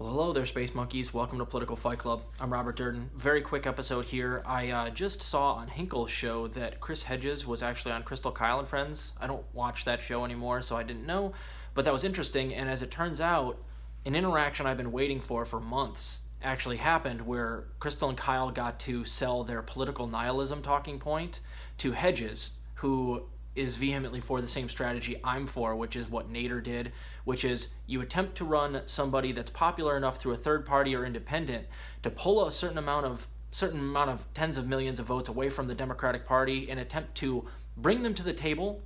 Well, hello there, Space Monkeys. Welcome to Political Fight Club. I'm Robert Durden. Very quick episode here. I just saw on Hinkle's show that Chris Hedges was actually on Crystal Kyle and Friends. I don't watch that show anymore, so I didn't know, but that was interesting. And as it turns out, an interaction I've been waiting for months actually happened where Crystal and Kyle got to sell their political nihilism talking point to Hedges, who is vehemently for the same strategy I'm for, which is what Nader did, which is you attempt to run somebody that's popular enough through a third party or independent to pull a certain amount of tens of millions of votes away from the Democratic Party and attempt to bring them to the table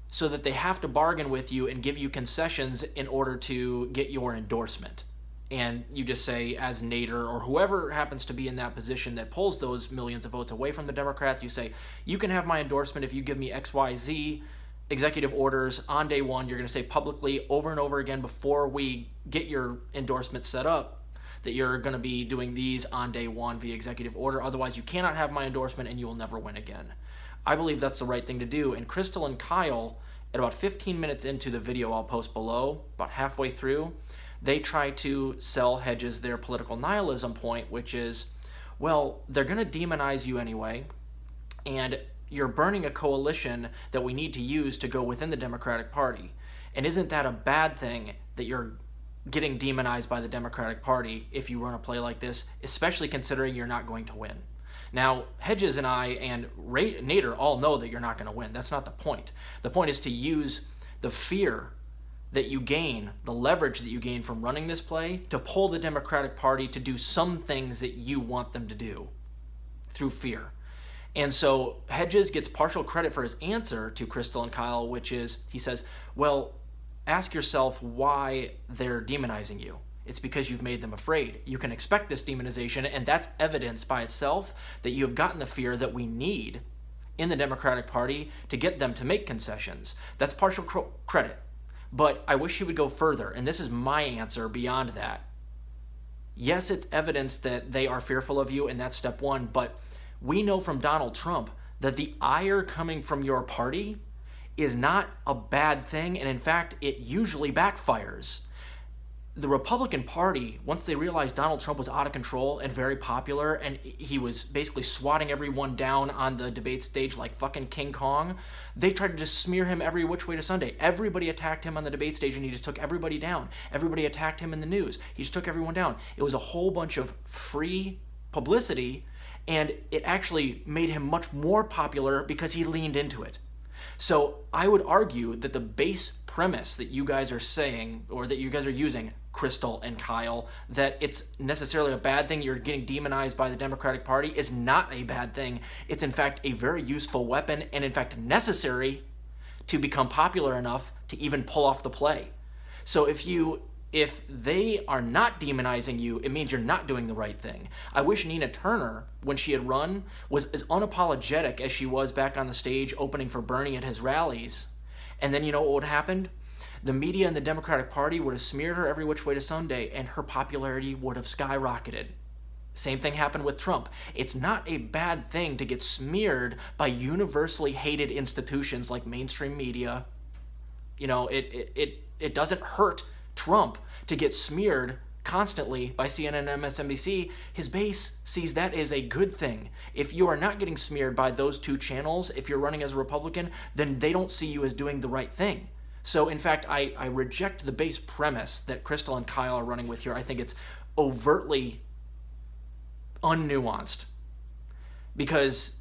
so that they have to bargain with you and give you concessions in order to get your endorsement. And you just say, as Nader or whoever happens to be in that position that pulls those millions of votes away from the Democrats, you say, you can have my endorsement if you give me XYZ executive orders on day one. You're going to say publicly over and over again before we get your endorsement set up that you're going to be doing these on day one via executive order. Otherwise, you cannot have my endorsement and you will never win again. I believe that's the right thing to do. And Crystal and Kyle, at about 15 minutes into the video I'll post below, about halfway through, they try to sell Hedges their political nihilism point, which is, well, they're going to demonize you anyway, and you're burning a coalition that we need to use to go within the Democratic Party. And isn't that a bad thing that you're getting demonized by the Democratic Party if you run a play like this, especially considering you're not going to win? Now, Hedges and I and Nader all know that you're not going to win. That's not the point. The point is to use the fear that you gain, the leverage that you gain from running this play, to pull the Democratic Party to do some things that you want them to do through fear. And so Hedges gets partial credit for his answer to Crystal and Kyle, which is, he says, well, ask yourself why they're demonizing you. It's because you've made them afraid. You can expect this demonization, and that's evidence by itself that you have gotten the fear that we need in the Democratic Party to get them to make concessions. That's partial credit. But I wish he would go further, and this is my answer beyond that. Yes, it's evidence that they are fearful of you, and that's step one, but we know from Donald Trump that the ire coming from your party is not a bad thing, and in fact, it usually backfires. The Republican Party, once they realized Donald Trump was out of control and very popular, and he was basically swatting everyone down on the debate stage like fucking King Kong, they tried to just smear him every which way to Sunday. Everybody attacked him on the debate stage, and he just took everybody down. Everybody attacked him in the news. He just took everyone down. It was a whole bunch of free publicity, and it actually made him much more popular because he leaned into it. So I would argue that the base premise that you guys are saying, or that you guys are using, Crystal and Kyle, that it's necessarily a bad thing, you're getting demonized by the Democratic Party, is not a bad thing. It's in fact a very useful weapon, and in fact necessary to become popular enough to even pull off the play. So if they are not demonizing you, it means you're not doing the right thing. I wish Nina Turner, when she had run, was as unapologetic as she was back on the stage opening for Bernie at his rallies. And then you know what would happen? The media and the Democratic Party would have smeared her every which way to Sunday, and her popularity would have skyrocketed. Same thing happened with Trump. It's not a bad thing to get smeared by universally hated institutions like mainstream media. You know, it doesn't hurt Trump to get smeared constantly by CNN and MSNBC. His base sees that as a good thing. If you are not getting smeared by those two channels, if you're running as a Republican, then they don't see you as doing the right thing. So in fact, I reject the base premise that Crystal and Kyle are running with here. I think it's overtly unnuanced, because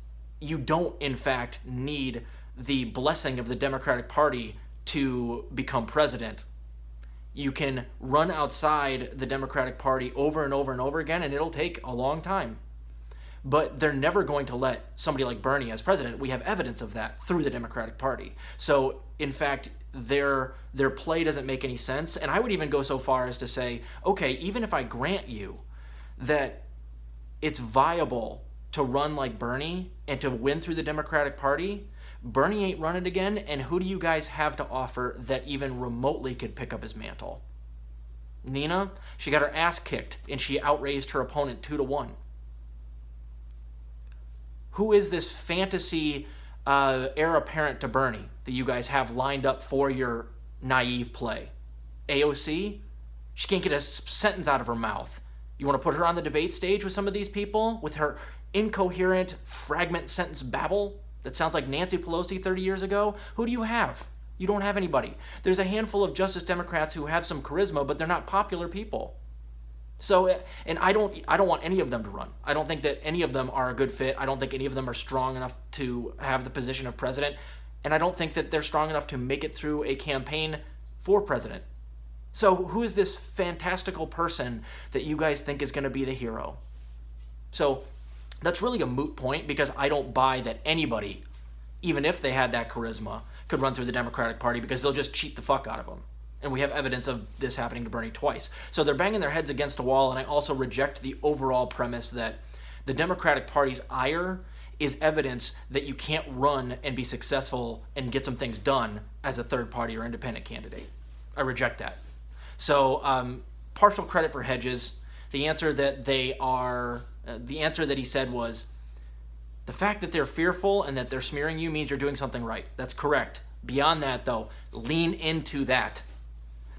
you don't in fact need the blessing of the Democratic Party to become president. You can run outside the Democratic Party over and over and over again, and it'll take a long time. But they're never going to let somebody like Bernie as president. We have evidence of that through the Democratic Party. So, in fact, their play doesn't make any sense. And I would even go so far as to say, okay, even if I grant you that it's viable to run like Bernie and to win through the Democratic Party, Bernie ain't running again, and who do you guys have to offer that even remotely could pick up his mantle? Nina, she got her ass kicked, and she outraised her opponent 2-1. Who is this fantasy heir apparent to Bernie that you guys have lined up for your naive play? AOC? She can't get a sentence out of her mouth. You want to put her on the debate stage with some of these people with her incoherent fragment sentence babble that sounds like Nancy Pelosi 30 years ago? Who do you have? You don't have anybody. There's a handful of Justice Democrats who have some charisma, but they're not popular people. So, and I don't want any of them to run. I don't think that any of them are a good fit. I don't think any of them are strong enough to have the position of president. And I don't think that they're strong enough to make it through a campaign for president. So who is this fantastical person that you guys think is going to be the hero? So that's really a moot point, because I don't buy that anybody, even if they had that charisma, could run through the Democratic Party, because they'll just cheat the fuck out of them. And we have evidence of this happening to Bernie twice. So they're banging their heads against a wall, and I also reject the overall premise that the Democratic Party's ire is evidence that you can't run and be successful and get some things done as a third party or independent candidate. I reject that. So partial credit for Hedges. The answer that he said was, the fact that they're fearful and that they're smearing you means you're doing something right. That's correct. Beyond that, though, lean into that.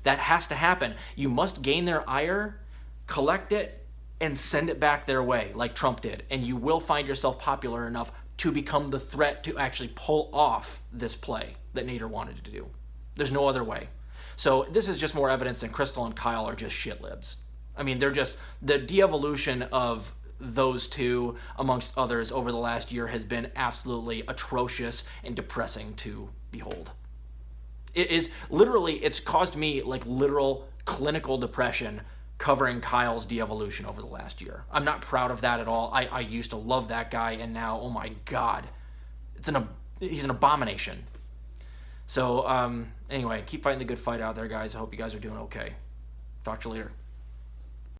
That has to happen. You must gain their ire, collect it, and send it back their way, like Trump did. And you will find yourself popular enough to become the threat to actually pull off this play that Nader wanted to do. There's no other way. So this is just more evidence that Crystal and Kyle are just shit libs. I mean, they're just, the de-evolution of those two, amongst others, over the last year has been absolutely atrocious and depressing to behold. It is literally, it's caused me like literal clinical depression covering Kyle's de-evolution over the last year. I'm not proud of that at all. I used to love that guy, and now, oh my God, he's an abomination. So anyway, keep fighting the good fight out there, guys. I hope you guys are doing okay. Talk to you later.